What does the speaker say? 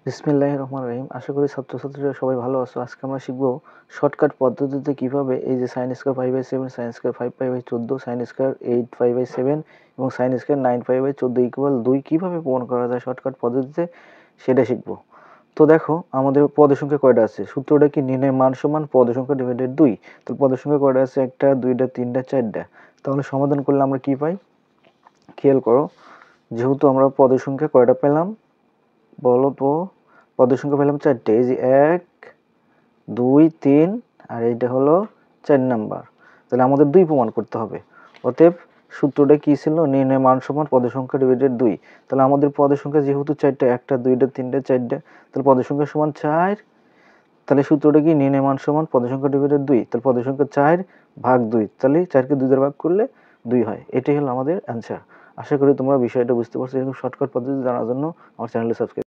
বিসমিল্লাহির রহমানির রহিম। আশা করি ছাত্রছাত্রীরা সবাই ভালো আছো। আজকে আমরা শিখব শর্টকাট পদ্ধতিতে কিভাবে এই যে sin square 5/7, sin square 5π/14, sin square 8π/7 এবং sin স্কয়ার 9π/14 ইকুয়াল 2 কিভাবে প্রমাণ করা যায় শর্টকাট পদ্ধতিতে সেটা শিখব। তো দেখো আমাদের পদের সংখ্যা কয়টা আছে, সূত্রটা কি নির্ণয় মান সমান পদের সংখ্যা ডিভাইডেড 2। তো পদের সংখ্যা কয়টা আছে, 1টা 2টা 3টা 4টা। তাহলে সমাধান করলে আমরা কি পাই খেয়াল করো। যেহেতু আমরা পদের সংখ্যা কয়টা পেলাম বলো তো, পদের সংখ্যা পেলাম 4টে। এই যে 1 2 3 আর এইটা হলো 4 নাম্বার। তাহলে আমাদের 2 প্রমাণ করতে হবে। অতএব সূত্রটা কি ছিল, নির্ণয় মান সমান পদের সংখ্যা ডিভাইডেড 2। তাহলে আমাদের পদের সংখ্যা যেহেতু 4টা, 1টা 2টা 3টা 4টা, তাহলে পদের সংখ্যা সমান 4। তাহলে সূত্রটা কি, নির্ণয় মান সমান পদের সংখ্যা ডিভাইডেড 2। তাহলে পদের সংখ্যা 4 ভাগ 2, তাহলে 4কে 2 দ্বারা ভাগ করলে 2 হয়। এটাই হলো আমাদের অ্যান্সার। আশা করি তোমরা বিষয়টা বুঝতে পারছো। এরকম শর্টকাট পদ্ধতি জানার জন্য আমার চ্যানেলে সাবস্ক্রাইব